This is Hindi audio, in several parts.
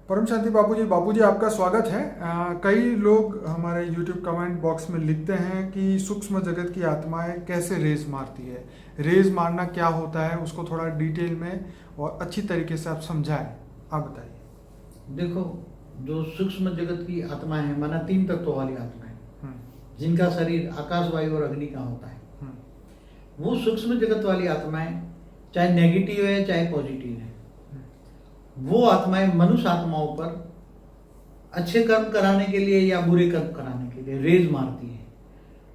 परम शांति बाबूजी आपका स्वागत है। कई लोग हमारे YouTube कमेंट बॉक्स में लिखते हैं कि सूक्ष्म जगत की आत्माएं कैसे रेज मारती है। रेज मारना क्या होता है, उसको थोड़ा डिटेल में और अच्छी तरीके से आप समझाएं। आप बताइए। देखो, जो सूक्ष्म जगत की आत्मा है माना 3 तत्वों वाली आत्मा है, जिनका शरीर आकाश, वायु और अग्नि का होता है, वो सूक्ष्म जगत वाली आत्माएं चाहे नेगेटिव है चाहे पॉजिटिव है, वो आत्माएं मनुष्य आत्माओं पर अच्छे कर्म कराने के लिए या बुरे कर्म कराने के लिए रेज मारती है।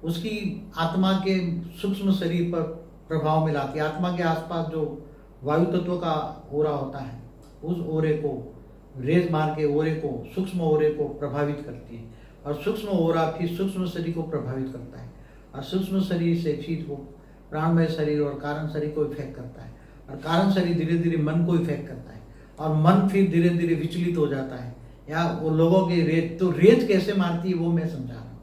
उसकी आत्मा के सूक्ष्म शरीर पर प्रभाव मिलाती है। आत्मा के आसपास जो वायु तत्व का ओरा होता है, उस ओरे को रेज मार के ओरे को, सूक्ष्म ओरे को प्रभावित करती है, और सूक्ष्म ओरा फिर सूक्ष्म शरीर को प्रभावित करता है, और सूक्ष्म शरीर से फिर वो प्राणमय शरीर और कारण शरीर को इफेक्ट करता है, और कारण शरीर धीरे धीरे मन को इफेक्ट करता है, और मन फिर धीरे धीरे विचलित हो जाता है, या वो लोगों के रेज, तो रेज कैसे मारती है वो मैं समझा रहा हूँ।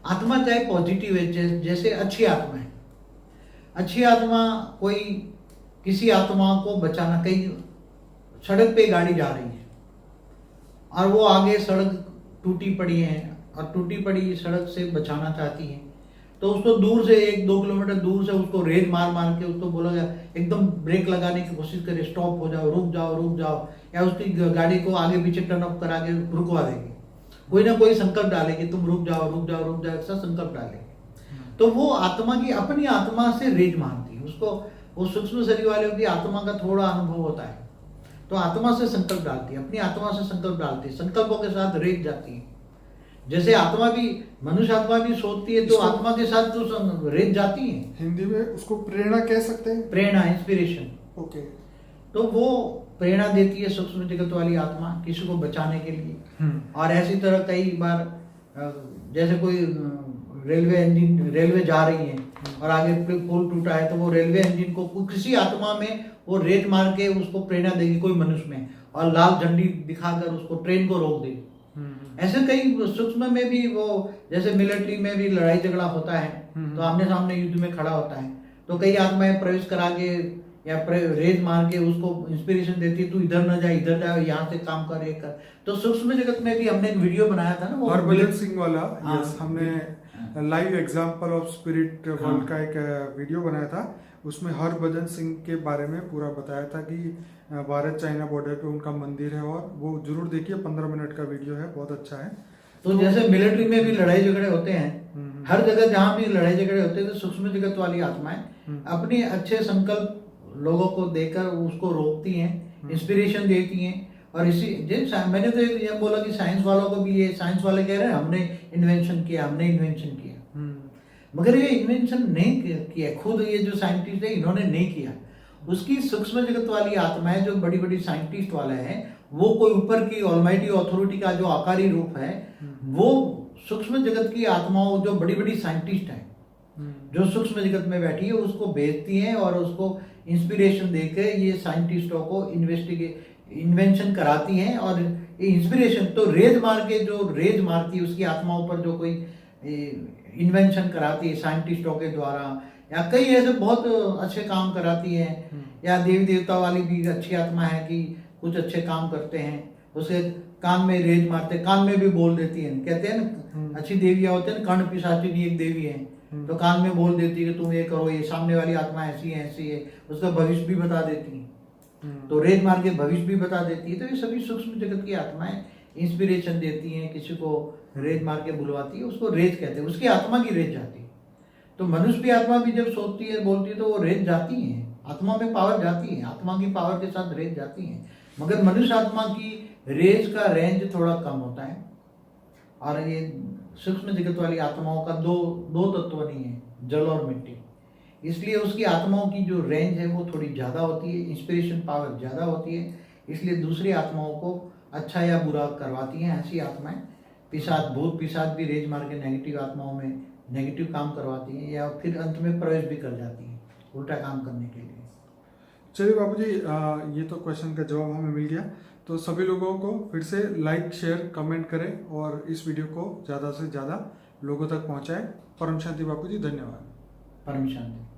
आत्मा चाहे पॉजिटिव है, जैसे अच्छी आत्मा है, अच्छी आत्मा कोई किसी आत्मा को बचाना, कहीं सड़क पे गाड़ी जा रही है और वो आगे सड़क टूटी पड़ी है और टूटी पड़ी सड़क से बचाना चाहती है, तो उसको दूर से 1-2 किलोमीटर दूर से उसको रेज मार मार के उसको बोला जाए, एकदम ब्रेक लगाने की कोशिश करे, स्टॉप हो जाओ, रुक जाओ, या उसकी गाड़ी को आगे पीछे टर्न अप करा के रुकवा देंगे। कोई ना कोई संकल्प डालेगी, तुम रुक जाओ, ऐसा संकल्प डालेंगे। तो वो आत्मा की, अपनी आत्मा से रेज मारती है। उसको वो सूक्ष्म शरीर वाले की आत्मा का थोड़ा अनुभव होता है, तो आत्मा से संकल्प डालती है, अपनी आत्मा से संकल्प डालती है, संकल्पों के साथ रेज जाती है। जैसे आत्मा भी, मनुष्य आत्मा भी सोचती है तो आत्मा के साथ तो रेज जाती है। हिंदी में उसको प्रेरणा कह सकते हैं। प्रेरणा, इंस्पिरेशन। ओके। तो वो प्रेरणा देती है सूक्ष्म जगत वाली आत्मा किसी को बचाने के लिए। और ऐसी तरह कई बार जैसे कोई रेलवे जा रही है और आगे पुल टूटा है, तो वो रेलवे इंजन को किसी आत्मा में वो रेज मार के उसको प्रेरणा देगी कोई मनुष्य में, और लाल झंडी दिखाकर उसको ट्रेन को रोक देगी। ऐसे कई सूक्ष्म में भी, वो जैसे मिलिट्री में भी लड़ाई झगड़ा होता है तो आमने सामने युद्ध में खड़ा होता है, तो कई आत्माएं प्रवेश करा के या रेज मार के उसको इंस्पिरेशन देती है, तू इधर न जा, इधर जा, यहाँ से काम कर, एक कर। तो सूक्ष्म जगत में भी हमने एक वीडियो बनाया था ना, वो हरभजन सिंह वाला। यस, हमने live example of spirit world का एक वीडियो बनाया था। उसमें हरभजन सिंह के बारे में पूरा बताया था कि भारत चाइना बॉर्डर पे उनका मंदिर है, और वो जरूर देखिए, 15 मिनट का वीडियो है, बहुत अच्छा है। तो जैसे मिलिट्री में भी लड़ाई झगड़े होते हैं, हर जगह जहाँ भी लड़ाई झगड़े होते हैं, तो सूक्ष्म जगत वाली आत्माएं अपने अच्छे संकल्प लोगों को देकर उसको रोकती हैं, इंस्पिरेशन देती हैं। और इसी मैंने तो ये बोला कि साइंस वालों को भी, ये साइंस वाले कह रहे हैं हमने इन्वेंशन किया, मगर ये इन्वेंशन नहीं किया, खुद ये जो साइंटिस्ट है इन्होंने नहीं किया। उसकी सूक्ष्म जगत वाली आत्माएं जो बड़ी बड़ी साइंटिस्ट वाले हैं, वो कोई ऊपर की ऑलमाइटी अथॉरिटी का जो आकारी रूप है, वो सूक्ष्म जगत की आत्माओं जो बड़ी बड़ी साइंटिस्ट हैं, जो सूक्ष्म जगत में बैठी है, उसको भेजती हैं और उसको इंस्पिरेशन देकर ये साइंटिस्टों को इन्वेंशन कराती हैं। और ये इंस्पिरेशन तो रेज मार के, जो रेज मारती है उसकी आत्माओं पर, जो कोई इन्वेंशन कराती है साइंटिस्टों के द्वारा, या कई ऐसे बहुत अच्छे काम कराती है, या देवी देवता वाली भी अच्छी आत्मा है कि कुछ अच्छे काम करते हैं, उसे कान में रेज मारते, कान में भी बोल देती है। कहते हैं ना, अच्छी देवियां होते हैं, कर्ण पिशाचिनी एक देवी है, तो कान में बोल देती है कि तुम ये करो, ये सामने वाली आत्मा ऐसी है, उसका भविष्य भी बता देती है। तो रेज मार के भविष्य भी बता देती है। तो ये सभी सूक्ष्म जगत की आत्माएं इंस्पिरेशन देती हैं, किसी को रेज मार के बुलवाती है, उसको रेज कहते हैं, उसकी आत्मा की रेज जाती है। तो मनुष्य की आत्मा भी जब सोचती है, बोलती है, तो वो रेज जाती है, आत्मा में पावर जाती है, आत्मा की पावर के साथ रेज जाती है। मगर मनुष्य आत्मा की रेज का रेंज थोड़ा कम होता है, और ये सूक्ष्म जगत वाली आत्माओं का दो तत्व नहीं है, जल और मिट्टी, इसलिए उसकी आत्माओं की जो रेंज है वो थोड़ी ज़्यादा होती है, इंस्पिरेशन पावर ज़्यादा होती है, इसलिए दूसरी आत्माओं को अच्छा या बुरा करवाती हैं। ऐसी आत्माएं, पिशाच, भूत पिशाच भी रेज मार के नेगेटिव आत्माओं में नेगेटिव काम करवाती हैं, या फिर अंत में प्रवेश भी कर जाती हैं उल्टा काम करने के लिए। चलिए बाबूजी, ये तो क्वेश्चन का जवाब हमें मिल गया। तो सभी लोगों को फिर से लाइक, शेयर, कमेंट करें और इस वीडियो को ज़्यादा से ज़्यादा लोगों तक पहुंचाएं। परम शांति बापूजी, धन्यवाद। परम शांति।